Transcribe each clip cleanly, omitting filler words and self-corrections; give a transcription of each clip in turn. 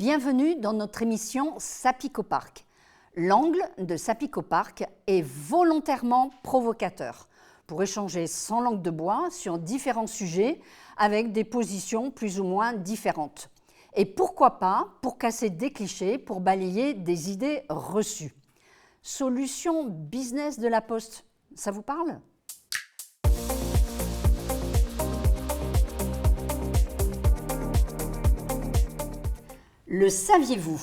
Bienvenue dans notre émission Sapicopark. L'angle de Sapicopark est volontairement provocateur pour échanger sans langue de bois sur différents sujets avec des positions plus ou moins différentes. Et pourquoi pas pour casser des clichés, pour balayer des idées reçues. Solution business de la Poste, ça vous parle ? Le saviez-vous ?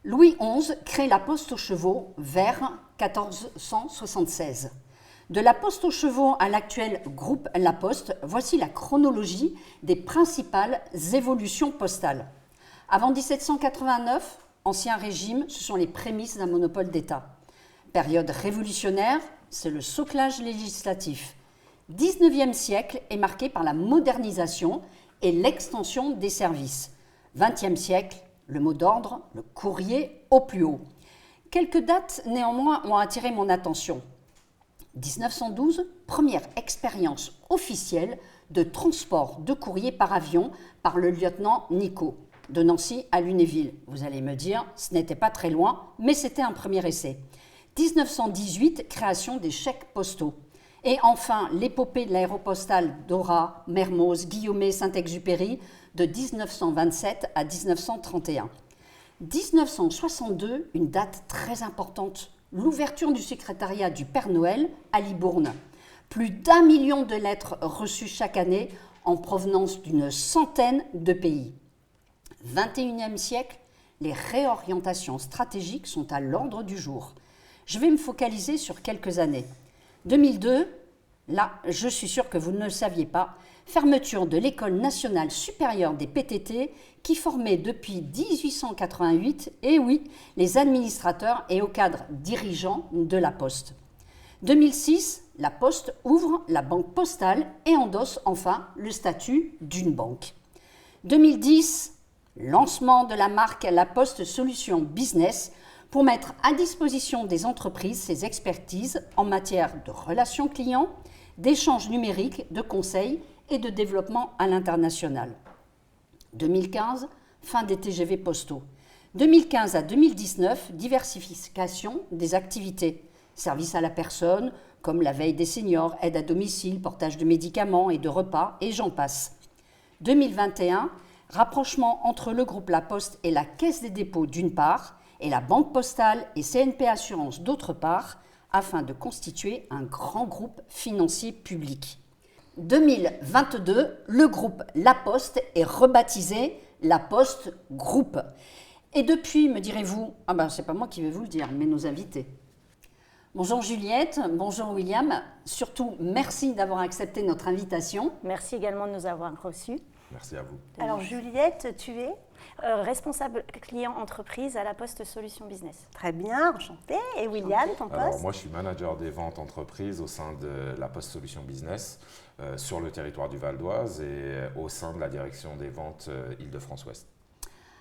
Louis XI crée la Poste aux chevaux vers 1476. De la Poste aux chevaux à l'actuel groupe La Poste, voici la chronologie des principales évolutions postales. Avant 1789, Ancien Régime, ce sont les prémices d'un monopole d'État. Période révolutionnaire, c'est le soclage législatif. 19e siècle est marqué par la modernisation et l'extension des services. 20e siècle, le mot d'ordre, le courrier au plus haut. Quelques dates néanmoins ont attiré mon attention. 1912, première expérience officielle de transport de courrier par avion par le lieutenant Nicot, de Nancy à Lunéville. Vous allez me dire, ce n'était pas très loin, mais c'était un premier essai. 1918, création des chèques postaux. Et enfin, l'épopée de l'aéropostale d'Ora, Mermoz, Guillaumet, Saint-Exupéry de 1927 à 1931. 1962, une date très importante, l'ouverture du secrétariat du Père Noël à Libourne. Plus d'1 million de lettres reçues chaque année en provenance d'une centaine de pays. 21e siècle, les réorientations stratégiques sont à l'ordre du jour. Je vais me focaliser sur quelques années. 2002, là, je suis sûre que vous ne le saviez pas, fermeture de l'École nationale supérieure des PTT qui formait depuis 1888, et oui, les administrateurs et hauts cadres dirigeants de la Poste. 2006, la Poste ouvre la banque postale et endosse enfin le statut d'une banque. 2010, lancement de la marque La Poste Solutions Business pour mettre à disposition des entreprises ses expertises en matière de relations clients, d'échanges numériques, de conseils et de développement à l'international. 2015, fin des TGV postaux. 2015 à 2019, diversification des activités. Services à la personne, comme la veille des seniors, aide à domicile, portage de médicaments et de repas, et j'en passe. 2021, rapprochement entre le groupe La Poste et la Caisse des dépôts d'une part, et la Banque Postale et CNP Assurance d'autre part, afin de constituer un grand groupe financier public. 2022, le groupe La Poste est rebaptisé La Poste Group. Et depuis, me direz-vous, c'est pas moi qui vais vous le dire, mais nos invités. Bonjour Juliette, bonjour William, surtout merci d'avoir accepté notre invitation. Merci également de nous avoir reçus. Merci à vous. Alors Juliette, tu es responsable client entreprise à La Poste Solutions Business. Très bien, enchantée. Et William, ton poste ? Alors moi je suis manager des ventes entreprises au sein de La Poste Solutions Business sur le territoire du Val d'Oise et au sein de la direction des ventes Île-de-France-Ouest.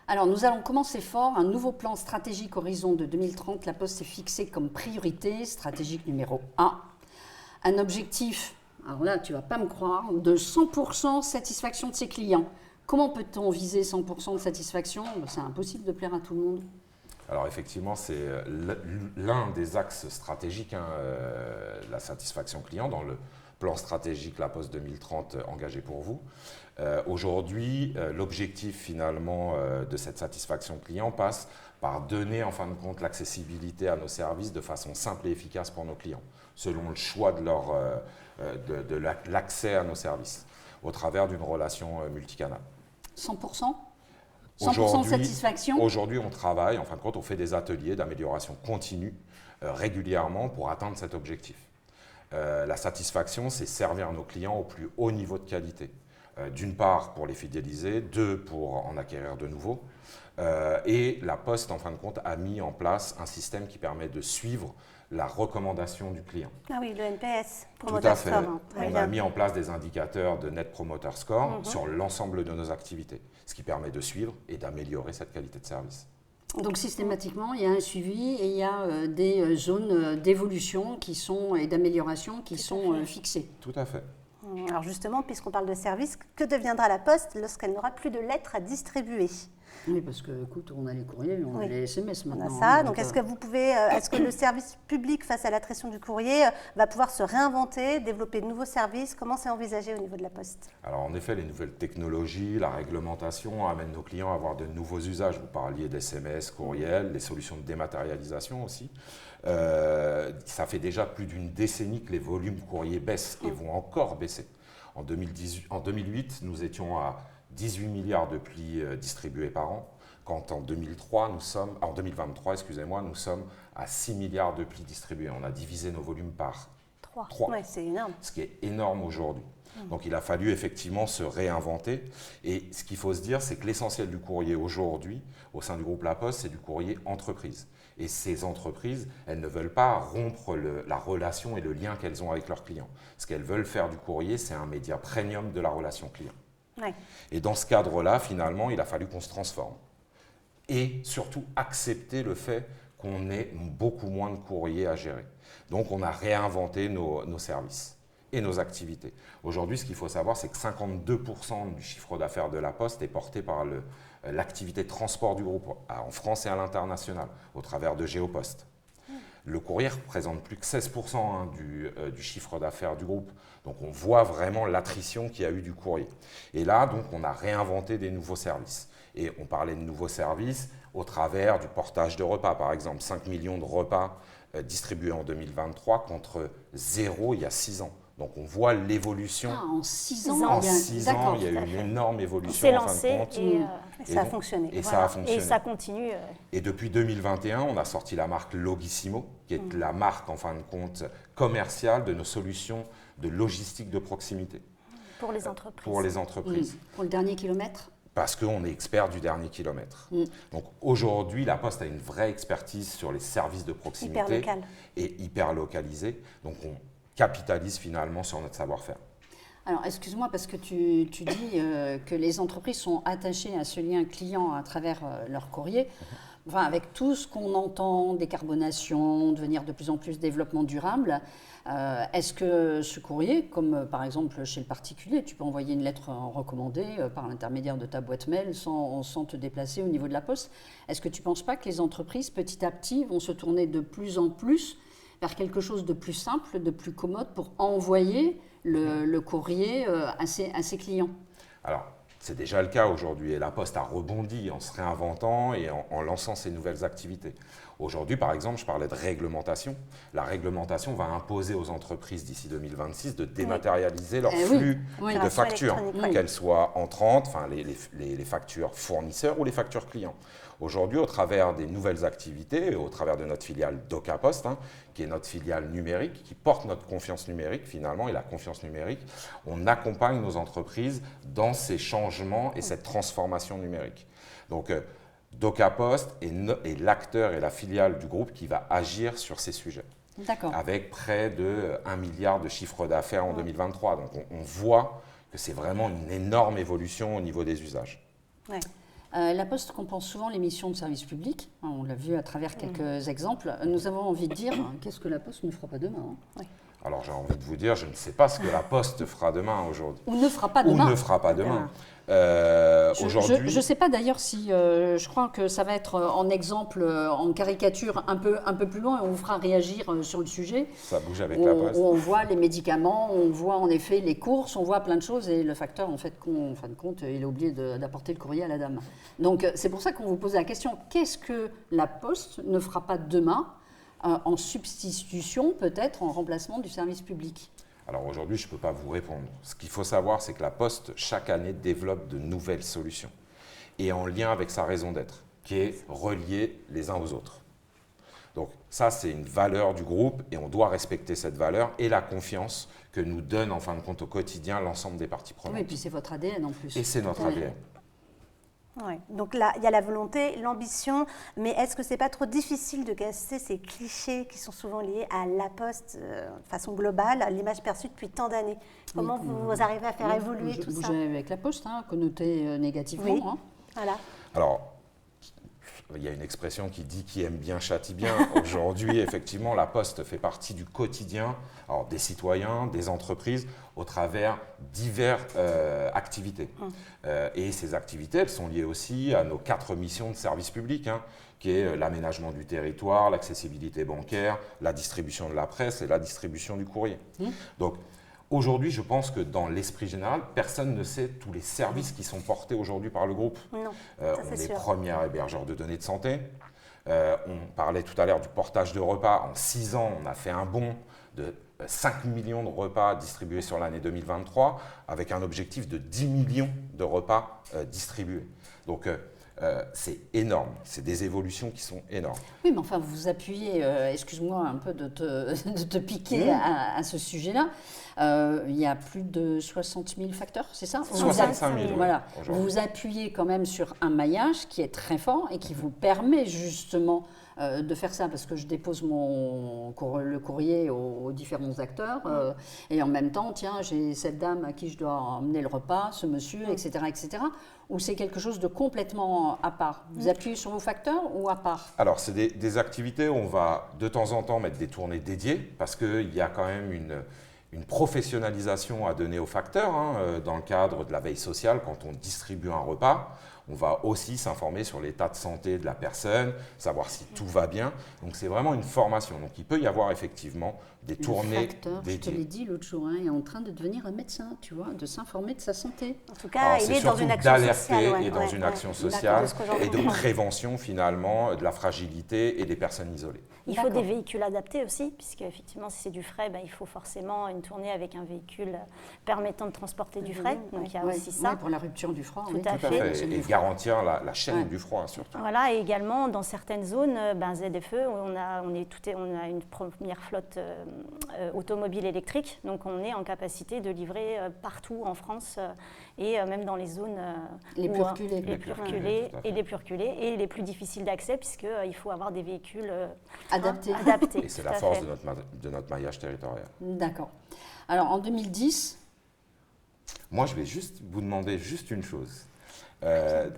Alors nous allons commencer fort, un nouveau plan stratégique horizon de 2030, La Poste s'est fixé comme priorité stratégique numéro 1. Un objectif, alors là tu ne vas pas me croire, de 100% satisfaction de ses clients. Comment peut-on viser 100% de satisfaction ? C'est impossible de plaire à tout le monde. Alors effectivement, c'est l'un des axes stratégiques, la satisfaction client dans le plan stratégique La Poste 2030 engagé pour vous. Aujourd'hui, l'objectif finalement de cette satisfaction client passe par donner en fin de compte l'accessibilité à nos services de façon simple et efficace pour nos clients, selon le choix de l'accès à nos services, au travers d'une relation multicanale. 100% 100% de satisfaction ? Aujourd'hui, on travaille, en fin de compte, on fait des ateliers d'amélioration continue régulièrement pour atteindre cet objectif. La satisfaction, c'est servir nos clients au plus haut niveau de qualité. D'une part, pour les fidéliser, deux, pour en acquérir de nouveaux. Et la Poste, en fin de compte, a mis en place un système qui permet de suivre la recommandation du client. Ah oui, le NPS, Tout à fait. On a mis en place des indicateurs de Net Promoter Score sur l'ensemble de nos activités, ce qui permet de suivre et d'améliorer cette qualité de service. Donc systématiquement, il y a un suivi et il y a des zones d'évolution et d'amélioration qui sont fixées. Tout à fait. Alors justement, puisqu'on parle de service, que deviendra la Poste lorsqu'elle n'aura plus de lettres à distribuer ? Oui, parce que, écoute, on a les courriers, on a Oui. les SMS On maintenant. a ça. hein, Donc, est-ce que vous pouvez, est-ce que le service public face à l'attrition du courrier va pouvoir se réinventer, développer de nouveaux services? Comment c'est envisagé au niveau de la Poste? Alors en effet, les nouvelles technologies, la réglementation amènent nos clients à avoir de nouveaux usages. Vous parliez d'SMS, courriel, les solutions de dématérialisation aussi. Ça fait déjà plus d'une décennie que les volumes courriers baissent et vont encore baisser. En 2008, nous étions à 18 milliards de plis distribués par an, quand en 2023, en 2023, excusez-moi, nous sommes à 6 milliards de plis distribués. On a divisé nos volumes par 3. Oui, c'est énorme. Ce qui est énorme aujourd'hui. Donc il a fallu effectivement se réinventer. Et ce qu'il faut se dire, c'est que l'essentiel du courrier aujourd'hui, au sein du groupe La Poste, c'est du courrier entreprise. Et ces entreprises, elles ne veulent pas rompre la relation et le lien qu'elles ont avec leurs clients. Ce qu'elles veulent faire du courrier, c'est un média premium de la relation client. Ouais. Et dans ce cadre-là, finalement, il a fallu qu'on se transforme. Et surtout accepter le fait qu'on ait beaucoup moins de courriers à gérer. Donc on a réinventé nos services et nos activités. Aujourd'hui, ce qu'il faut savoir, c'est que 52% du chiffre d'affaires de La Poste est porté par l'activité de transport du groupe en France et à l'international, au travers de Géopost. Le courrier représente plus que 16% du chiffre d'affaires du groupe. Donc on voit vraiment l'attrition qu'il y a eu du courrier. Et là, donc, on a réinventé des nouveaux services. Et on parlait de nouveaux services au travers du portage de repas. Par exemple, 5 millions de repas distribués en 2023 contre 0 il y a 6 ans. Donc on voit l'évolution. Ah, en 6 ans, En il y a- 6 ans, d'accord. il y a eu tout à une fait. énorme On évolution s'est en fin de lancé compte. Et ça a donc- fonctionné. Et ça voilà. a fonctionné. Et ça continue. Et depuis 2021, on a sorti la marque Logissimo, qui est la marque, en fin de compte, commerciale de nos solutions de logistique de proximité Pour les entreprises. pour les entreprises. Pour le dernier kilomètre. Parce qu'on est expert du dernier kilomètre. Mm. Donc aujourd'hui, La Poste a une vraie expertise sur les services de proximité Hyper local. et hyper localisés. Donc on capitalise finalement sur notre savoir-faire. Alors, excuse-moi, parce que tu dis que les entreprises sont attachées à ce lien client à travers leur courrier. Enfin, avec tout ce qu'on entend, décarbonation, devenir de plus en plus développement durable, est-ce que ce courrier, comme par exemple chez le particulier, tu peux envoyer une lettre recommandée par l'intermédiaire de ta boîte mail sans te déplacer au niveau de la poste, est-ce que tu ne penses pas que les entreprises, petit à petit, vont se tourner de plus en plus vers quelque chose de plus simple, de plus commode pour envoyer le courrier à ses clients? Alors, c'est déjà le cas aujourd'hui et La Poste a rebondi en se réinventant et en lançant ses nouvelles activités. Aujourd'hui, par exemple, je parlais de réglementation. La réglementation va imposer aux entreprises d'ici 2026 de dématérialiser leur Oui. flux Oui. de Facturation factures, électronique, oui. qu'elles soient entrantes, enfin les factures fournisseurs ou les factures clients. Aujourd'hui, au travers des nouvelles activités, au travers de notre filiale DocaPost, qui est notre filiale numérique, qui porte notre confiance numérique finalement, et la confiance numérique, on accompagne nos entreprises dans ces changements et cette transformation numérique. Donc, DocaPost est l'acteur et la filiale du groupe qui va agir sur ces sujets, D'accord. avec près de 1 milliard de chiffre d'affaires en 2023. Donc, on voit que c'est vraiment une énorme évolution au niveau des usages. Ouais. La Poste compense souvent les missions de service public. On l'a vu à travers quelques exemples. Nous avons envie de dire, qu'est-ce que la Poste ne fera pas demain? Alors j'ai envie de vous dire, je ne sais pas ce que la Poste fera demain aujourd'hui. Ou ne fera pas Ou demain. ne fera pas demain. Je ne sais pas d'ailleurs si, je crois que ça va être en exemple, en caricature un peu plus loin, et on vous fera réagir sur le sujet. Ça bouge avec Où la Poste. on voit les médicaments, on voit en effet les courses, on voit plein de choses et le facteur, en fin de compte, il a oublié d'apporter le courrier à la dame. Donc c'est pour ça qu'on vous pose la question, qu'est-ce que la Poste ne fera pas demain en substitution, peut-être en remplacement du service public? Alors aujourd'hui, je ne peux pas vous répondre. Ce qu'il faut savoir, c'est que la Poste, chaque année, développe de nouvelles solutions. Et en lien avec sa raison d'être, qui est relier les uns aux autres. Donc ça, c'est une valeur du groupe et on doit respecter cette valeur et la confiance que nous donne en fin de compte au quotidien l'ensemble des parties prenantes. Oui, et puis c'est votre ADN en plus. Et c'est notre ADN. Ouais. Donc là, il y a la volonté, l'ambition, mais est-ce que c'est pas trop difficile de casser ces clichés qui sont souvent liés à la Poste de façon globale, à l'image perçue depuis tant d'années? Comment vous arrivez à faire évoluer tout ça? Bouger avec la Poste, connoté négativement. Oui. Voilà. Alors, il y a une expression qui dit qui aime bien châtie bien. Aujourd'hui, effectivement, la Poste fait partie du quotidien des citoyens, des entreprises, au travers diverses activités. Et ces activités, elles sont liées aussi à nos 4 missions de service public, qui est l'aménagement du territoire, l'accessibilité bancaire, la distribution de la presse et la distribution du courrier. Donc, aujourd'hui, je pense que dans l'esprit général, personne ne sait tous les services qui sont portés aujourd'hui par le groupe. Non, on est premier hébergeur de données de santé. On parlait tout à l'heure du portage de repas. En 6 ans, on a fait un bond de 5 millions de repas distribués sur l'année 2023, avec un objectif de 10 millions de repas distribués. Donc, c'est énorme, c'est des évolutions qui sont énormes. Oui, mais enfin, vous vous appuyez, excuse-moi un peu de te piquer à ce sujet-là. Il y a plus de 60 000 facteurs, c'est ça? 65 000, voilà. Oui, vous vous appuyez quand même sur un maillage qui est très fort et qui vous permet justement de faire ça, parce que je dépose le courrier aux différents acteurs et en même temps, tiens, j'ai cette dame à qui je dois emmener le repas, ce monsieur, etc., ou c'est quelque chose de complètement à part? Vous appuyez sur vos facteurs ou à part? Alors, c'est des activités où on va de temps en temps mettre des tournées dédiées, parce qu'il y a quand même une professionnalisation à donner aux facteurs dans le cadre de la veille sociale. Quand on distribue un repas, on va aussi s'informer sur l'état de santé de la personne, savoir si tout va bien. Donc c'est vraiment une formation. Donc il peut y avoir effectivement des tournées facteur, dédiées. je te l'ai dit l'autre jour, est en train de devenir un médecin, tu vois, de s'informer de sa santé. En tout cas, il est dans une action sociale. Et dans une action sociale et de comprends. prévention finalement de la fragilité et des personnes isolées. Il faut des véhicules adaptés aussi, puisque effectivement, si c'est du frais, il faut forcément une tournée avec un véhicule permettant de transporter du frais. Donc il y a aussi ça. Oui, pour la rupture du froid. Tout à fait. Et garantir la chaîne du froid surtout. Voilà, et également dans certaines zones, ZFE, on a une première flotte automobile électrique, donc on est en capacité de livrer partout en France et même dans les zones les plus reculées, les plus reculées et les plus difficiles d'accès, puisqu'il faut avoir des véhicules adaptés. Et c'est la force de notre maillage territorial. D'accord. Alors en 2010, moi je vais juste vous demander juste une chose.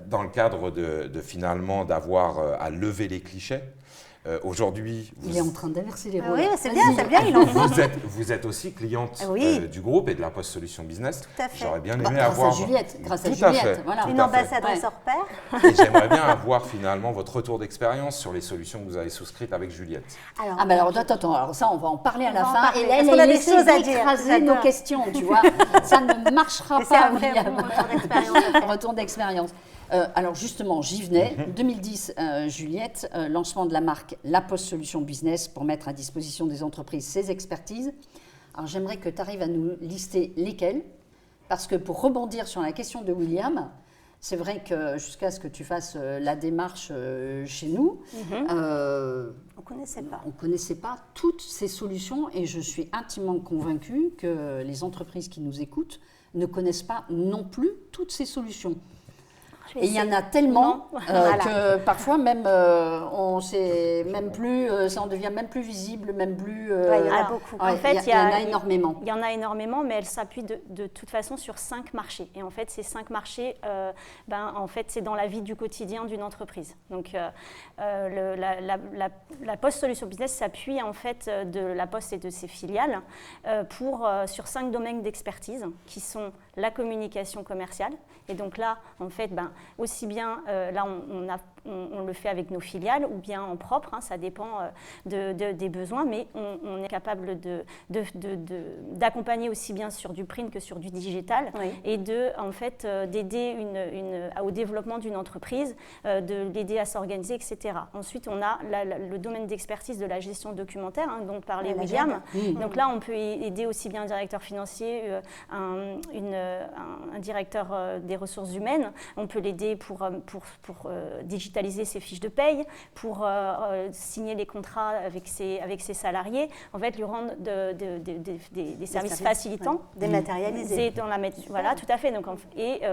Dans le cadre de finalement d'avoir à lever les clichés, aujourd'hui... Il est en train d'inverser les rôles. Oui, c'est bien, il en faut. Vous êtes aussi cliente Oui. du groupe et de la Poste Solutions Business. Tout à fait. J'aurais bien aimé avoir... Grâce à Tout à Juliette, fait. voilà. Une ambassadrice hors pair. Et j'aimerais bien avoir finalement votre retour d'expérience sur les solutions que vous avez souscrites avec Juliette. Alors attends, alors ça on va en parler à la fin. parler. Et là, Parce qu'on a des essaie choses à dire. d'écraser nos J'adore. questions, tu vois. Ça ne marchera Mais c'est pas, un vrai William. bon retour d'expérience. Retour d'expérience. Alors justement, j'y venais. 2010, Juliette, lancement de la marque La Poste Solutions Business pour mettre à disposition des entreprises ses expertises. Alors j'aimerais que tu arrives à nous lister lesquelles, parce que pour rebondir sur la question de William, c'est vrai que jusqu'à ce que tu fasses la démarche chez nous, On ne connaissait pas toutes ces solutions et je suis intimement convaincue que les entreprises qui nous écoutent ne connaissent pas non plus toutes ces solutions. Et il y en a tellement que parfois même on sait même plus, ça en devient même plus visible, même plus. il y en a beaucoup. En fait, il y en a énormément. Il y en a énormément, mais elle s'appuie de toute façon sur 5 marchés. Et en fait, ces 5 marchés, en fait, c'est dans la vie du quotidien d'une entreprise. Donc, la Poste Solutions Business s'appuie en fait de la Poste et de ses filiales sur 5 domaines d'expertise qui sont la communication commerciale. Et donc là, en fait, aussi bien, là, on le fait avec nos filiales ou bien en propre, ça dépend des besoins, mais on est capable d'accompagner aussi bien sur du print que sur du digital et d'aider au développement d'une entreprise, de l'aider à s'organiser, etc. Ensuite, on a le domaine d'expertise de la gestion documentaire, dont parlait William. Donc là, on peut aider aussi bien un directeur financier, un directeur des ressources humaines. On peut l'aider pour digitaliser ses fiches de paye, pour signer les contrats avec ses salariés, en fait, lui rendre des services facilitants. Dématérialisés. Voilà, tout à fait. Donc,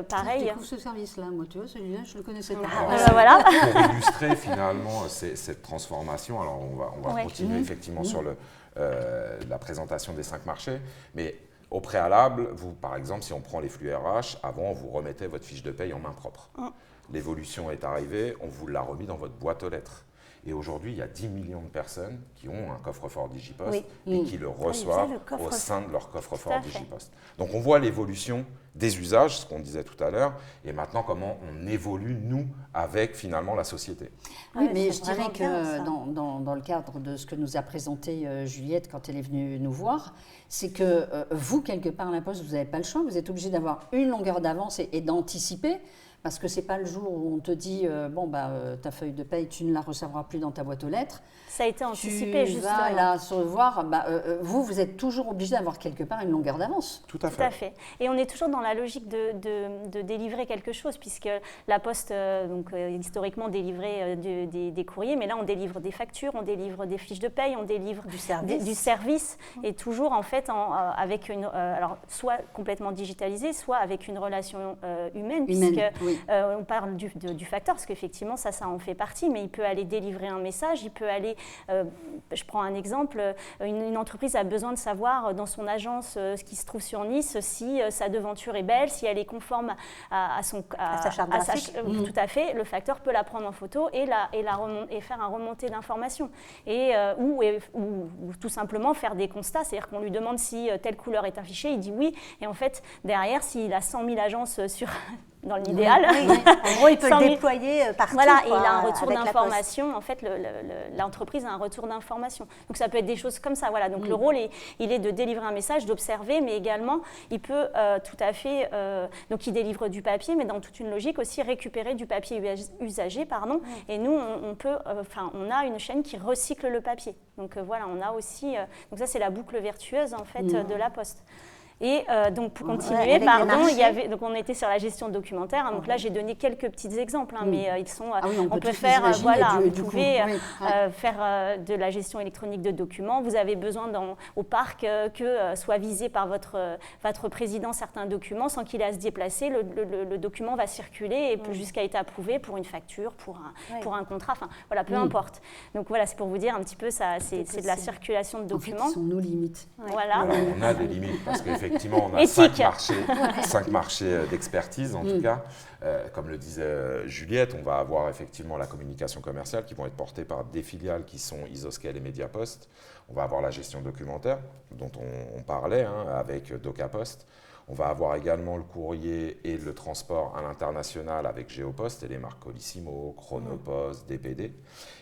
pareil. Je découvre ce service-là, moi, tu vois, celui-là, je ne le connaissais pas. Voilà. Pour illustrer finalement cette transformation, alors on va continuer effectivement sur la présentation des 5 marchés, mais au préalable, vous, par exemple, si on prend les flux RH, avant, vous remettez votre fiche de paye en main propre. l'évolution est arrivée, on vous l'a remis dans votre boîte aux lettres. Et aujourd'hui, il y a 10 millions de personnes qui ont un coffre-fort Digipost et qui le reçoivent au sein de leur coffre-fort Digipost. Donc on voit l'évolution des usages, ce qu'on disait tout à l'heure, et maintenant comment on évolue, nous, avec finalement la société. Oui, mais je dirais que dans le cadre de ce que nous a présenté Juliette quand elle est venue nous voir, c'est que vous, quelque part à la Poste, vous n'avez pas le choix, vous êtes obligé d'avoir une longueur d'avance et d'anticiper. Parce que ce n'est pas le jour où on te dit ta feuille de paye, tu ne la recevras plus dans ta boîte aux lettres. Ça a été anticipé, justement. Tu vas la recevoir. Vous êtes toujours obligé d'avoir quelque part une longueur d'avance. Tout à fait. Tout à fait. Et on est toujours dans la logique de délivrer quelque chose, puisque la Poste, historiquement, délivrait des courriers, mais là, on délivre des factures, on délivre des fiches de paye, on délivre du service, et toujours, en fait, avec alors, soit complètement digitalisé, soit avec une relation humaine, puisque on parle du facteur, parce qu'effectivement, ça en fait partie, mais il peut aller délivrer un message, il peut aller, je prends un exemple, une entreprise a besoin de savoir dans son agence ce qui se trouve sur Nice, si sa devanture est belle, si elle est conforme à sa charte graphique. Tout à fait, le facteur peut la prendre en photo et faire un remonté d'informations. Ou tout simplement faire des constats, c'est-à-dire qu'on lui demande si telle couleur est affichée, il dit oui, et en fait, derrière, s'il a 100 000 agences dans l'idéal. En gros, il peut le déployer partout. Voilà, et il a un retour d'information. En fait, l'entreprise a un retour d'information. Donc, ça peut être des choses comme ça. Voilà. Donc, le rôle, il est de délivrer un message, d'observer, mais également, il peut tout à fait... donc, il délivre du papier, mais dans toute une logique aussi, récupérer du papier usagé. Et nous, on a une chaîne qui recycle le papier. Donc, voilà, on a aussi... donc, ça, c'est la boucle vertueuse, en fait, de la Poste. Et donc, pour continuer, donc on était sur la gestion de documentaire. Hein, donc là, j'ai donné quelques petits exemples, hein, mais ils sont. On peut faire, vous pouvez faire de la gestion électronique de documents. Vous avez besoin au parc que soit visé par votre président certains documents sans qu'il ait à se déplacer. Le document va circuler et jusqu'à être approuvé pour une facture, pour un contrat. Enfin, voilà, peu importe. Donc voilà, c'est pour vous dire un petit peu, ça, c'est de la circulation de documents. En fait, ce sont nos limites. Voilà. On a des limites parce qu'effectivement, on a 5 marchés d'expertise, en tout cas. Comme le disait Juliette, on va avoir effectivement la communication commerciale qui vont être portées par des filiales qui sont Isoscale et Mediapost. On va avoir la gestion documentaire, dont on parlait, avec DocaPost. On va avoir également le courrier et le transport à l'international avec Géopost et les marques Colissimo, Chronopost, DPD.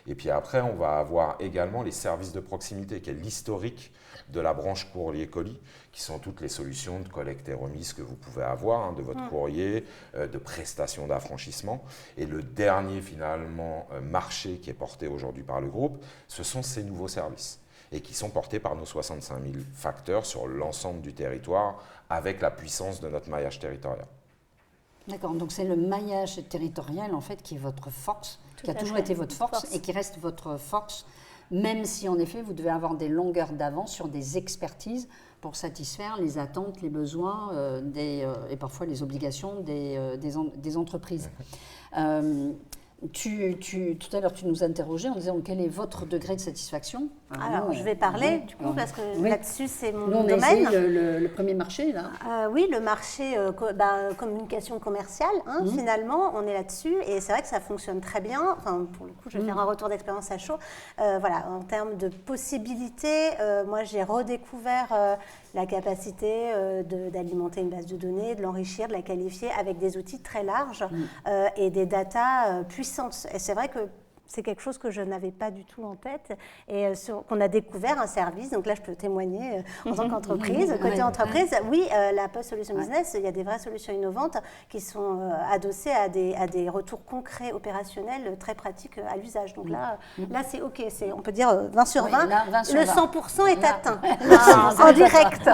Et puis après, on va avoir également les services de proximité, qui est l'historique de la branche courrier-colis, qui sont toutes les solutions de collecte et remise que vous pouvez avoir de votre courrier, de prestations d'affranchissement. Et le dernier, finalement, marché qui est porté aujourd'hui par le groupe, ce sont ces nouveaux services et qui sont portés par nos 65 000 facteurs sur l'ensemble du territoire avec la puissance de notre maillage territorial. D'accord, donc c'est le maillage territorial en fait qui est votre force, qui a toujours été votre force et qui reste votre force, même si en effet vous devez avoir des longueurs d'avance sur des expertises pour satisfaire les attentes, les besoins et parfois les obligations des entreprises. Tout à l'heure, tu nous interrogeais en disant quel est votre degré de satisfaction. Alors, je vais parler du coup parce que là-dessus, c'est mon domaine. On a essayé le premier marché, là. Oui, le marché communication commerciale, finalement, on est là-dessus. Et c'est vrai que ça fonctionne très bien. Enfin, pour le coup, je vais faire un retour d'expérience à chaud. Voilà, en termes de possibilités, moi, j'ai redécouvert la capacité d'alimenter une base de données, de l'enrichir, de la qualifier avec des outils très larges et des datas puissantes. Et c'est vrai que c'est quelque chose que je n'avais pas du tout en tête et qu'on a découvert un service. Donc là, je peux témoigner en tant qu'entreprise. Côté entreprise, oui, la Post Solution Business, il y a des vraies solutions innovantes qui sont adossées à des retours concrets, opérationnels, très pratiques à l'usage. Donc là c'est OK. On peut dire 20 sur 20. Oui, là, 20 sur le 20. 100% est atteint en direct.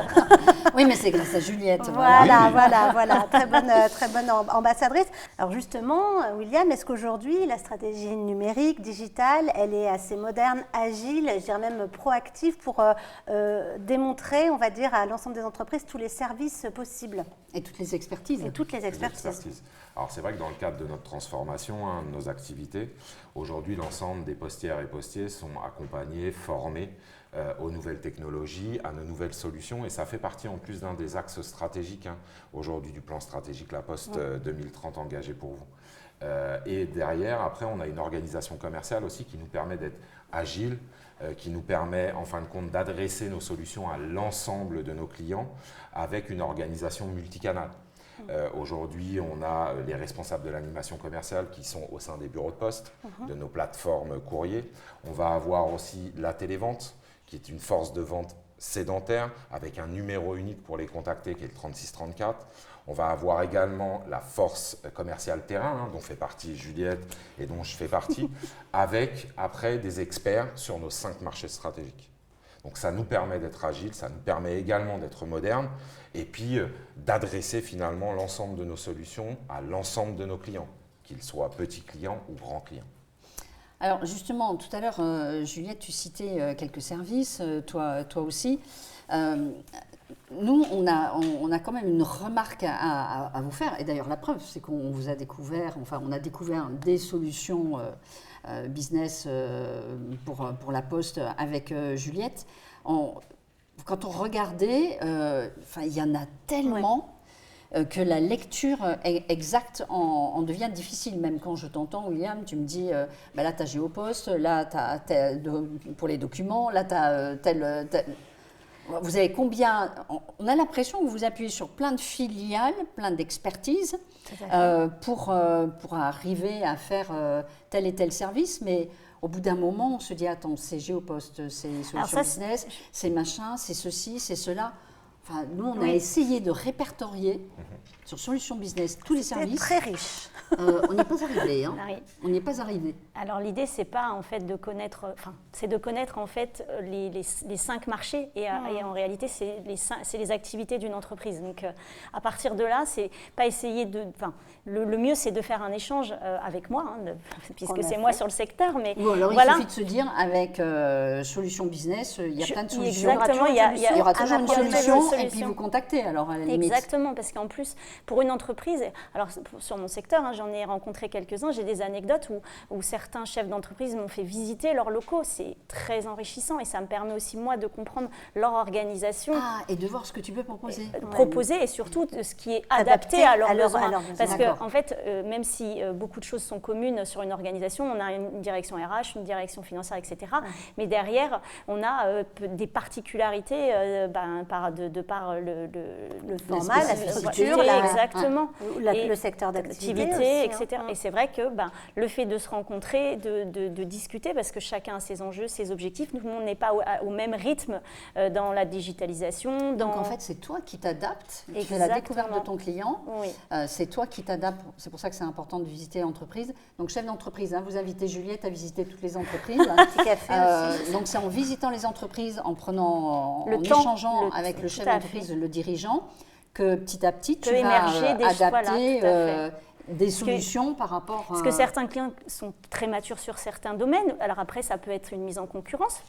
Oui, mais c'est grâce à Juliette. Voilà. Très bonne ambassadrice. Alors justement, William, est-ce qu'aujourd'hui, la stratégie numérique digitale, elle est assez moderne, agile, je dirais même proactive pour démontrer, on va dire, à l'ensemble des entreprises tous les services possibles. Et toutes les expertises. Alors c'est vrai que dans le cadre de notre transformation, de nos activités, aujourd'hui l'ensemble des postières et postiers sont accompagnés, formés aux nouvelles technologies, à nos nouvelles solutions, et ça fait partie en plus d'un des axes stratégiques aujourd'hui du plan stratégique La Poste 2030 engagé pour vous. Et derrière, après, on a une organisation commerciale aussi qui nous permet d'être agile, qui nous permet en fin de compte d'adresser nos solutions à l'ensemble de nos clients avec une organisation multicanale. Aujourd'hui, on a les responsables de l'animation commerciale qui sont au sein des bureaux de poste, de nos plateformes courriers. On va avoir aussi la télévente, qui est une force de vente sédentaire, avec un numéro unique pour les contacter, qui est le 3634. On va avoir également la force commerciale terrain, dont fait partie Juliette et dont je fais partie, avec après des experts sur nos 5 marchés stratégiques. Donc ça nous permet d'être agile, ça nous permet également d'être moderne et puis d'adresser finalement l'ensemble de nos solutions à l'ensemble de nos clients, qu'ils soient petits clients ou grands clients. Alors justement, tout à l'heure, Juliette, tu citais quelques services, toi aussi. Nous, on a quand même une remarque à vous faire. Et d'ailleurs, la preuve, c'est qu'on vous a découvert, on a découvert des solutions business pour la Poste avec Juliette. Quand on regardait, il y en a tellement que la lecture exacte en devient difficile. Même quand je t'entends, William, tu me dis, là, tu as Géopost, là, tu as pour les documents, là, tu as tel. Vous avez combien? On a l'impression que vous appuyez sur plein de filiales, plein d'expertises pour arriver à faire tel et tel service, mais au bout d'un moment, on se dit, attends, c'est Géopost, c'est Solutions Business, c'est machin, c'est ceci, c'est cela. Enfin, nous, on a essayé de répertorier sur Solutions Business tous les services. C'est très riche. On n'y est pas arrivé. Hein. Oui. On n'y est pas arrivé. Alors l'idée, c'est pas en fait de connaître, c'est de connaître en fait les 5 marchés et en réalité, c'est les activités d'une entreprise. Donc à partir de là, c'est pas essayer de, le mieux, c'est de faire un échange avec moi, puisque c'est moi sur le secteur. Mais ou alors voilà. Il suffit de se dire avec Solutions Business, il y a plein de solutions. Exactement, il y aura toujours une solution et puis vous contactez alors à la limite. Exactement, parce qu'en plus, pour une entreprise, alors sur mon secteur, j'en ai rencontré quelques-uns, j'ai des anecdotes où certains chefs d'entreprise m'ont fait visiter leurs locaux. C'est très enrichissant et ça me permet aussi, moi, de comprendre leur organisation. Et de voir ce que tu peux proposer. Proposer et surtout ce qui est adapté à leurs besoins. Parce qu'en fait, même si beaucoup de choses sont communes sur une organisation, on a une direction RH, une direction financière, etc. Mais derrière, on a des particularités de par le format, la structure, exactement. Le secteur d'activité, etc. Et c'est vrai que le fait de se rencontrer, de discuter, parce que chacun a ses enjeux, ses objectifs, nous, on n'est pas au même rythme dans la digitalisation. Donc en fait, c'est toi qui t'adaptes, tu fais la découverte de ton client, c'est toi qui t'adaptes, c'est pour ça que c'est important de visiter l'entreprise. Donc chef d'entreprise, vous invitez Juliette à visiter toutes les entreprises. Petit café aussi. Donc c'est en visitant les entreprises, en échangeant avec le chef d'entreprise, le dirigeant, que petit à petit tu vas adapter des solutions par rapport à... Parce que certains clients sont très matures sur certains domaines. Alors après, ça peut être une mise en concurrence,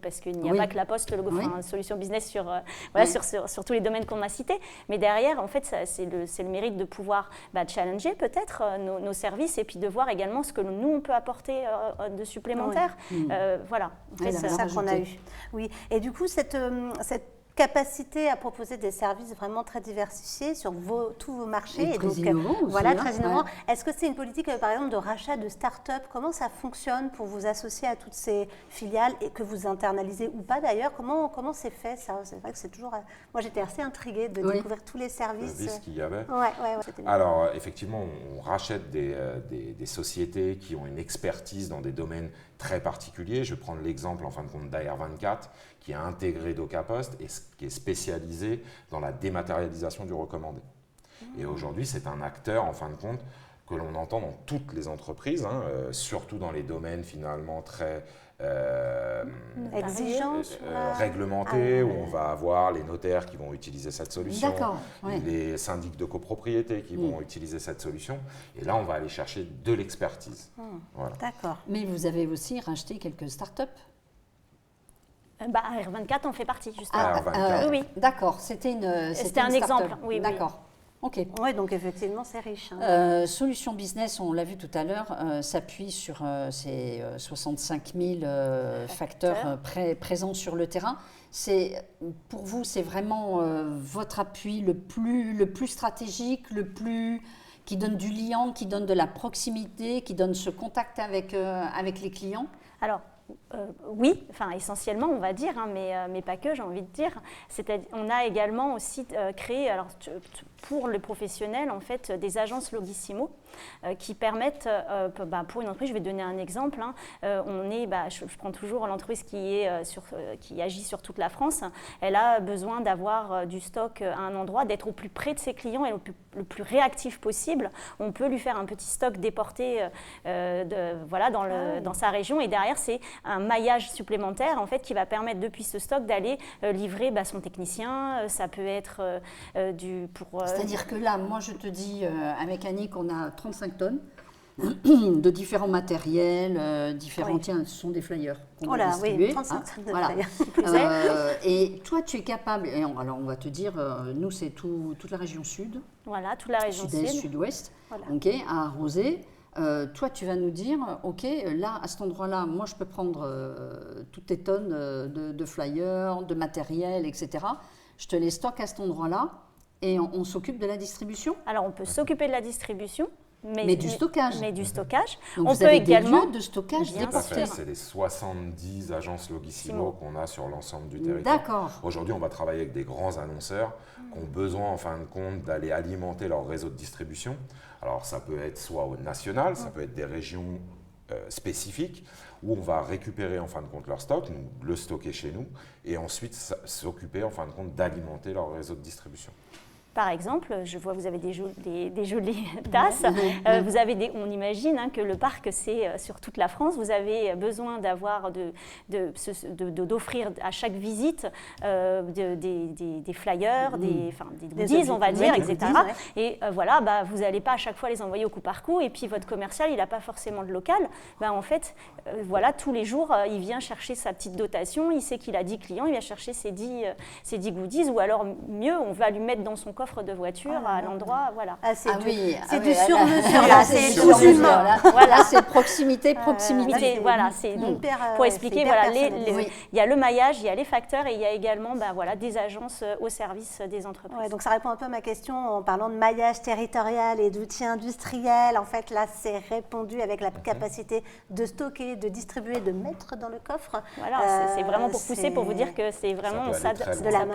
parce qu'il n'y a pas que la Poste, une solution business sur tous les domaines qu'on a cités. Mais derrière, en fait, c'est le mérite de pouvoir challenger peut-être nos services et puis de voir également ce que nous, on peut apporter de supplémentaire. Voilà. C'est ça qu'on a eu. Oui. Et du coup, cette capacité à proposer des services vraiment très diversifiés sur tous vos marchés. Et très innovants aussi. Voilà, très innovants. Est-ce que c'est une politique, par exemple, de rachat de start-up? Comment ça fonctionne pour vous associer à toutes ces filiales et que vous internalisez ou pas d'ailleurs? Comment c'est fait ça? C'est vrai que c'est toujours... Moi, j'étais assez intriguée de découvrir tous les services. Le risque qu'il y avait. Ouais. Alors, effectivement, on rachète des sociétés qui ont une expertise dans des domaines très particuliers. Je vais prendre l'exemple, en fin de compte, d'AR24, qui a intégré DocaPost et qui est spécialisé dans la dématérialisation du recommandé. Et aujourd'hui, c'est un acteur, en fin de compte, que l'on entend dans toutes les entreprises, surtout dans les domaines finalement très réglementés, où on va avoir les notaires qui vont utiliser cette solution, les syndics de copropriété qui vont utiliser cette solution. Et là, on va aller chercher de l'expertise. Voilà. D'accord. Mais vous avez aussi racheté quelques startups. R24 en fait partie, justement. Oui. D'accord, c'était un exemple. Oui, d'accord. Ok. Oui, donc effectivement, c'est riche. Solutions Business, on l'a vu tout à l'heure, s'appuie sur ces 65 000 facteurs présents sur le terrain. Pour vous, c'est vraiment votre appui le plus stratégique, qui donne du lien, qui donne de la proximité, qui donne ce contact avec les clients? Alors, oui, enfin essentiellement on va dire, hein, mais pas que, j'ai envie de dire. On a également aussi créé, alors pour le professionnel en fait, des agences Logissimo qui permettent, pour une entreprise, je vais donner un exemple, hein, je prends toujours l'entreprise qui agit sur toute la France, elle a besoin d'avoir du stock à un endroit, d'être au plus près de ses clients et le plus réactif possible. On peut lui faire un petit stock déporté dans sa région, et derrière c'est un maillage supplémentaire en fait, qui va permettre depuis ce stock d'aller livrer son technicien. Ça peut être C'est-à-dire que là, moi je te dis, à Mécanique, on a 35 tonnes de différents matériels, tiens, ce sont des flyers qu'on va distribuer. Oui, 35 tonnes de flyers. Et toi, tu es capable, alors on va te dire, nous c'est toute la région sud. Voilà, toute la région sud-est, sud. sud-ouest, voilà. À arroser. Toi, tu vas nous dire, ok, là, à cet endroit-là, moi, je peux prendre toutes tes tonnes de flyers, de matériel, etc. Je te les stocke à cet endroit-là et on s'occupe de la distribution? Alors, on peut s'occuper de la distribution. Mais du stockage. Donc on vous peut avez également des lieux de stockage déportés. C'est les 70 agences Logissimo qu'on a sur l'ensemble du territoire. D'accord. Aujourd'hui, on va travailler avec des grands annonceurs qui ont besoin, en fin de compte, d'aller alimenter leur réseau de distribution. Alors, ça peut être soit au national, ça peut être des régions spécifiques où on va récupérer, en fin de compte, leur stock, le stocker chez nous, et ensuite s'occuper, en fin de compte, d'alimenter leur réseau de distribution. Par exemple, je vois que vous avez des jolies tasses. On imagine que le parc, c'est sur toute la France. Vous avez besoin d'avoir d'offrir à chaque visite des flyers, des goodies, on va dire, etc. Et vous n'allez pas à chaque fois les envoyer au coup par coup. Et puis votre commercial, il n'a pas forcément de local. En fait, tous les jours, il vient chercher sa petite dotation. Il sait qu'il a 10 clients. Il va chercher ses 10 goodies. Ou alors, mieux, on va lui mettre dans son coffre de voiture à l'endroit, voilà. C'est du sur-mesure, là, c'est tout humain. Voilà, c'est proximité. Voilà, c'est pour expliquer, il y a le maillage, il y a les facteurs et il y a également des agences au service des entreprises. Ouais, donc ça répond un peu à ma question en parlant de maillage territorial et d'outils industriels. En fait, là, c'est répondu avec la capacité de stocker, de distribuer, de mettre dans le coffre. Voilà, c'est vraiment pour pousser, pour vous dire que c'est vraiment de la main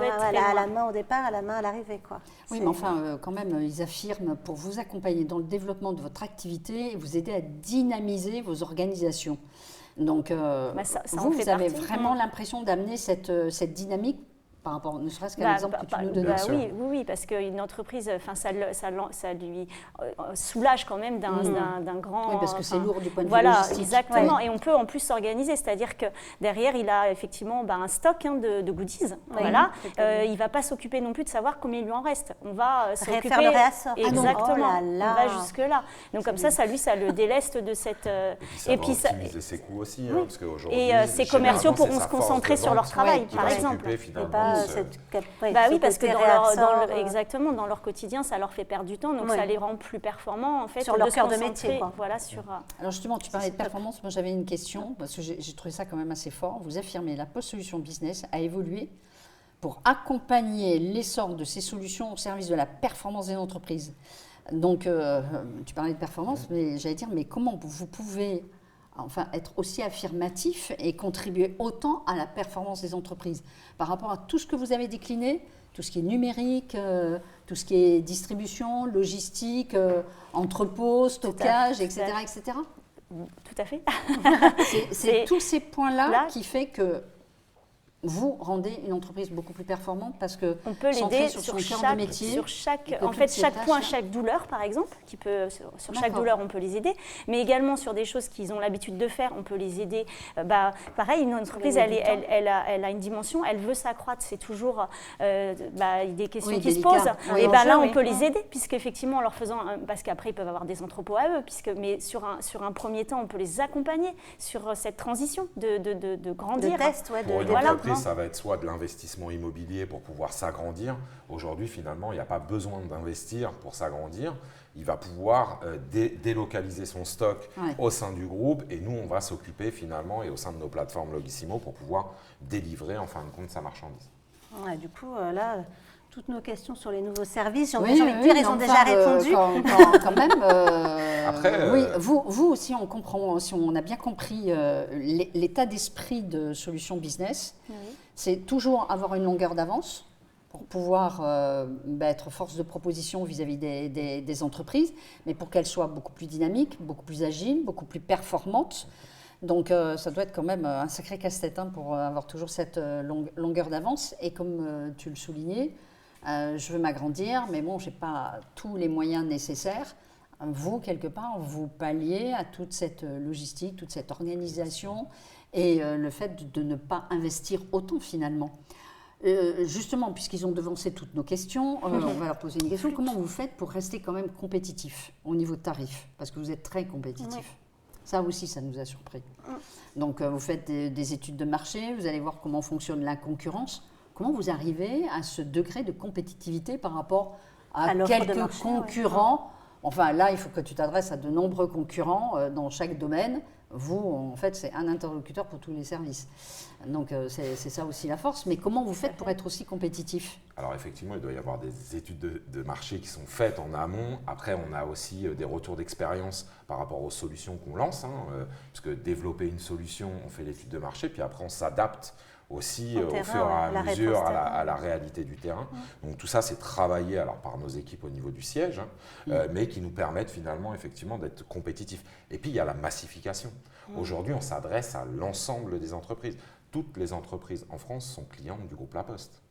à la main au départ, à la main à l'arrivée, quoi. Oui, mais enfin, quand même, ils affirment pour vous accompagner dans le développement de votre activité et vous aider à dynamiser vos organisations. Donc, vous avez vraiment l'impression d'amener cette dynamique par rapport, ne serait-ce qu'à l'exemple que tu nous donnais. Oui, parce qu'une entreprise, ça lui soulage quand même d'un grand... Oui, parce que c'est lourd du point de vue logistique. Voilà, exactement. Ouais. Et on peut en plus s'organiser, c'est-à-dire que derrière, il a effectivement un stock de goodies. Oui, voilà. Il ne va pas s'occuper non plus de savoir combien il lui en reste. On va s'occuper... Faire le réassort. Exactement. Oh là là. On va jusque-là. Donc comme ça le déleste de cette... Et puis ça va optimiser ses coûts aussi. Oui. Parce qu'aujourd'hui, et ses commerciaux pourront se concentrer sur leur travail, par exemple. Oui, parce que dans leur quotidien, ça leur fait perdre du temps, donc ça les rend plus performants en fait. Sur leur cœur de métier. Voilà, Alors justement, tu parlais de performance, moi j'avais une question, parce que j'ai trouvé ça quand même assez fort. Vous affirmez la Poste Solutions Business a évolué pour accompagner l'essor de ces solutions au service de la performance des entreprises. Donc, tu parlais de performance, mais j'allais dire, mais comment vous pouvez être aussi affirmatif et contribuer autant à la performance des entreprises par rapport à tout ce que vous avez décliné, tout ce qui est numérique, tout ce qui est distribution, logistique, entrepôt, stockage, etc., etc. Tout à fait. C'est tous ces points-là qui fait que vous rendez une entreprise beaucoup plus performante parce que on peut l'aider sur chaque point, chaque douleur par exemple, sur chaque douleur on peut les aider, mais également sur des choses qu'ils ont l'habitude de faire, on peut les aider. Pareil, une entreprise elle a une dimension, elle veut s'accroître, c'est toujours des questions qui se posent. Et là on peut les aider puisqu'effectivement en leur faisant, parce qu'après ils peuvent avoir des entrepôts à eux, mais sur un premier temps on peut les accompagner sur cette transition de grandir. De test, ça va être soit de l'investissement immobilier pour pouvoir s'agrandir. Aujourd'hui, finalement, il n'y a pas besoin d'investir pour s'agrandir. Il va pouvoir délocaliser son stock au sein du groupe et nous, on va s'occuper finalement et au sein de nos plateformes Logissimo pour pouvoir délivrer en fin de compte sa marchandise. Ouais, du coup, là, toutes nos questions sur les nouveaux services. J'ai Oui, envie de dire, ils ont déjà répondu. Quand même, Après, oui, vous aussi, on comprend, si on a bien compris l'état d'esprit de Solutions Business, c'est toujours avoir une longueur d'avance pour pouvoir être force de proposition vis-à-vis des entreprises, mais pour qu'elles soient beaucoup plus dynamiques, beaucoup plus agiles, beaucoup plus performantes. Donc ça doit être quand même un sacré casse-tête pour avoir toujours cette longueur d'avance. Et comme tu le soulignais, je veux m'agrandir, mais bon, je n'ai pas tous les moyens nécessaires. Vous, quelque part, vous palliez à toute cette logistique, toute cette organisation et le fait de ne pas investir autant finalement. Justement, puisqu'ils ont devancé toutes nos questions, on va leur poser une question. Comment vous faites pour rester quand même compétitif au niveau de tarifs? Parce que vous êtes très compétitif. Oui. Ça aussi, ça nous a surpris. Donc, vous faites des études de marché, vous allez voir comment fonctionne la concurrence. Comment vous arrivez à ce degré de compétitivité par rapport à quelques marché, concurrents? Enfin, là, il faut que tu t'adresses à de nombreux concurrents dans chaque domaine. Vous, en fait, c'est un interlocuteur pour tous les services. Donc, c'est ça aussi la force. Mais comment vous faites pour être aussi compétitif? Alors, effectivement, il doit y avoir des études de marché qui sont faites en amont. Après, on a aussi des retours d'expérience par rapport aux solutions qu'on lance. Puisque développer une solution, on fait l'étude de marché, puis après, on s'adapte aussi au fur et à mesure à la réalité du terrain. Donc tout ça, c'est travaillé alors, par nos équipes au niveau du siège, mais qui nous permettent finalement effectivement d'être compétitifs. Et puis il y a la massification. Aujourd'hui, on s'adresse à l'ensemble des entreprises. Toutes les entreprises en France sont clientes du groupe La Poste.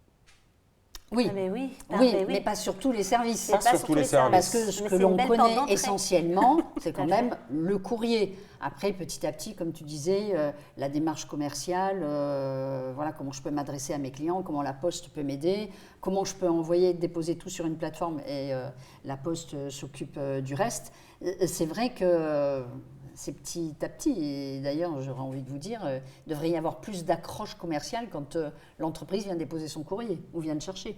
Oui, mais pas sur tous les services. Pas sur tous les services. Parce que ce que l'on connaît essentiellement, c'est quand même le courrier. Après, petit à petit, comme tu disais, la démarche commerciale, voilà, comment je peux m'adresser à mes clients, comment la Poste peut m'aider, comment je peux envoyer, déposer tout sur une plateforme et la Poste s'occupe du reste. C'est vrai que c'est petit à petit, et d'ailleurs j'aurais envie de vous dire, il devrait y avoir plus d'accroche commerciale quand l'entreprise vient déposer son courrier ou vient le chercher.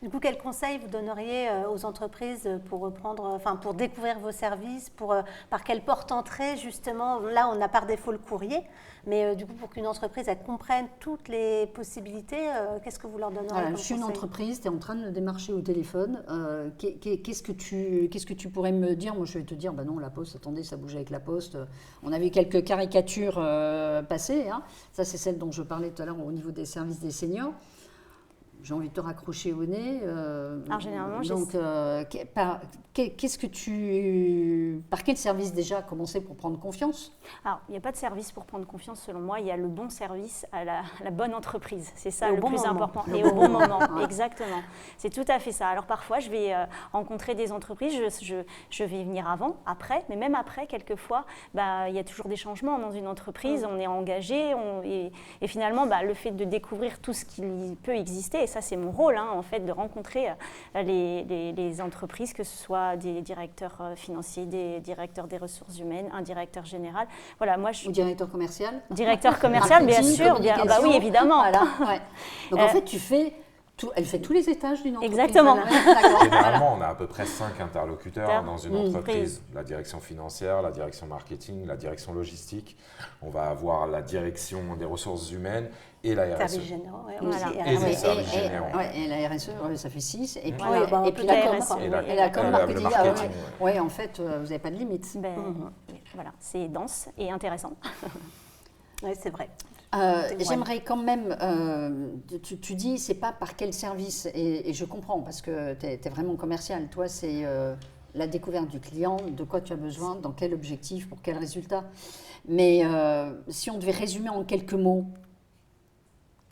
Du coup, quels conseils vous donneriez aux entreprises pour découvrir vos services, par quelle porte entrer justement? Là, on a par défaut le courrier, mais du coup, pour qu'une entreprise elle comprenne toutes les possibilités, qu'est-ce que vous leur donneriez comme Je suis une entreprise, tu es en train de me démarcher au téléphone. Qu'est-ce que tu pourrais me dire? Moi, je vais te dire, non, La Poste, attendez, ça bouge avec La Poste. On a vu quelques caricatures passer. Ça, c'est celle dont je parlais tout à l'heure au niveau des services des seniors. J'ai envie de te raccrocher au nez. Alors, généralement, donc, par quel service déjà commencer pour prendre confiance? Alors, il n'y a pas de service pour prendre confiance selon moi. Il y a le bon service à la bonne entreprise. C'est ça le plus important. Et au bon moment, exactement. C'est tout à fait ça. Alors, parfois, je vais rencontrer des entreprises. Je vais venir avant, après. Mais même après, quelquefois, il y a toujours des changements dans une entreprise. On est engagé. Et finalement, le fait de découvrir tout ce qui peut exister, et ça, c'est mon rôle, en fait, de rencontrer les entreprises, que ce soit des directeurs financiers, des directeurs des ressources humaines, un directeur général. Voilà, moi, ou directeur commercial. Directeur commercial, bien sûr. Oui, évidemment. Voilà, ouais. Donc, en fait, elle fait tous les étages d'une entreprise. Exactement. Généralement, on a à peu près 5 interlocuteurs dans une entreprise. La direction financière, la direction marketing, la direction logistique. On va avoir la direction des ressources humaines et la RSE. Services généraux, et les services généraux. Et la RSE, ça fait 6. Et puis, et puis la com marketing. Oui, en fait, vous n'avez pas de limite. Voilà, c'est dense et intéressant. Oui, c'est vrai. J'aimerais quand même, tu dis, c'est pas par quel service, et je comprends, parce que tu es vraiment commercial. Toi, c'est la découverte du client, de quoi tu as besoin, dans quel objectif, pour quel résultat. Mais si on devait résumer en quelques mots,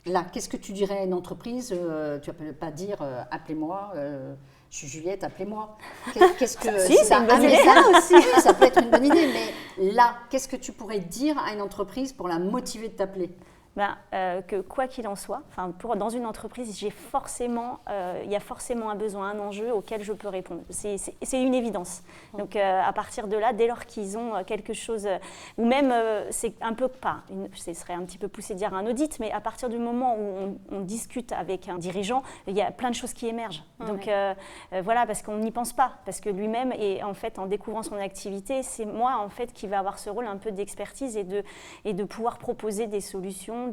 là, qu'est-ce que tu dirais à une entreprise? Tu ne peux pas dire appelez-moi, je suis Juliette, appelez-moi. Qu'est-ce que si, c'est une bonne idée. Aussi. Ça peut être une bonne idée, mais là, qu'est-ce que tu pourrais dire à une entreprise pour la motiver de t'appeler? Que quoi qu'il en soit, dans une entreprise, il y a forcément un besoin, un enjeu auquel je peux répondre. C'est une évidence. Donc à partir de là, dès lors qu'ils ont quelque chose, ou même c'est un peu ce serait un petit peu poussé de dire un audit, mais à partir du moment où on discute avec un dirigeant, il y a plein de choses qui émergent. Donc voilà, parce qu'on n'y pense pas, parce que lui-même, et en fait, en découvrant son activité, c'est moi en fait qui va avoir ce rôle un peu d'expertise et de pouvoir proposer des solutions,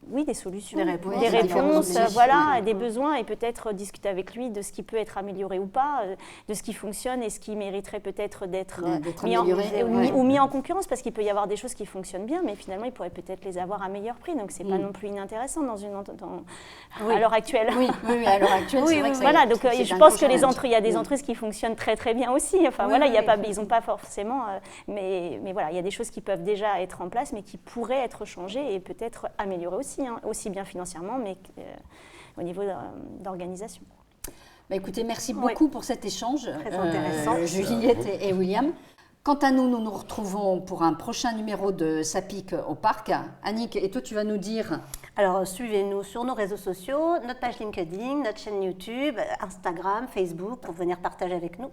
oui, des solutions, Des réponses. des réponses, Différentes voilà, solutions. des besoins, et peut-être discuter avec lui de ce qui peut être amélioré ou pas, de ce qui fonctionne et ce qui mériterait peut-être d'être mis, amélioré, ou mis en concurrence, parce qu'il peut y avoir des choses qui fonctionnent bien, mais finalement, il pourrait peut-être les avoir à meilleur prix, donc c'est pas non plus inintéressant à l'heure actuelle. Oui, à l'heure actuelle, c'est vrai que voilà, donc c'est je un pense que challenge. il y a des entreprises qui fonctionnent très très bien aussi. Enfin voilà, ils n'ont pas forcément, mais voilà, il y a des choses qui peuvent déjà être en place, mais qui pourraient être changées et peut-être améliorées aussi, aussi bien financièrement, mais au niveau d'organisation. Bah, écoutez, merci beaucoup pour cet échange, Très intéressant. Juliette et William. Quant à nous, nous nous retrouvons pour un prochain numéro de Ça pique au parc. Annick, et toi, tu vas nous dire... Alors, suivez-nous sur nos réseaux sociaux, notre page LinkedIn, notre chaîne YouTube, Instagram, Facebook, pour venir partager avec nous.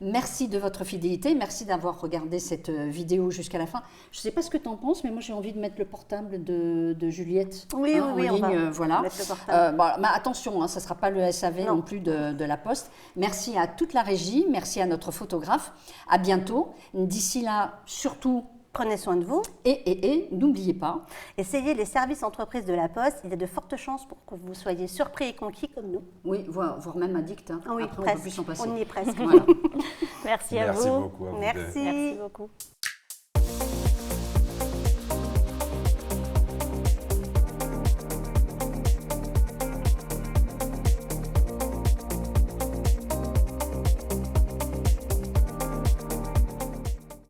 Merci de votre fidélité, merci d'avoir regardé cette vidéo jusqu'à la fin. Je ne sais pas ce que tu en penses, mais moi j'ai envie de mettre le portable de Juliette en ligne. On va voilà. mettre le portable. Mais attention, ça ne sera pas le SAV non plus de la Poste. Merci à toute la régie, merci à notre photographe. À bientôt. D'ici là, surtout... Prenez soin de vous. Et n'oubliez pas. Essayez les services entreprises de la Poste. Il y a de fortes chances pour que vous soyez surpris et conquis comme nous. Oui, voire même addict. Oui, après, presque. on peut plus s'en passer. On y est presque. Voilà. Merci à vous. Merci beaucoup à vous deux. Merci. Merci beaucoup.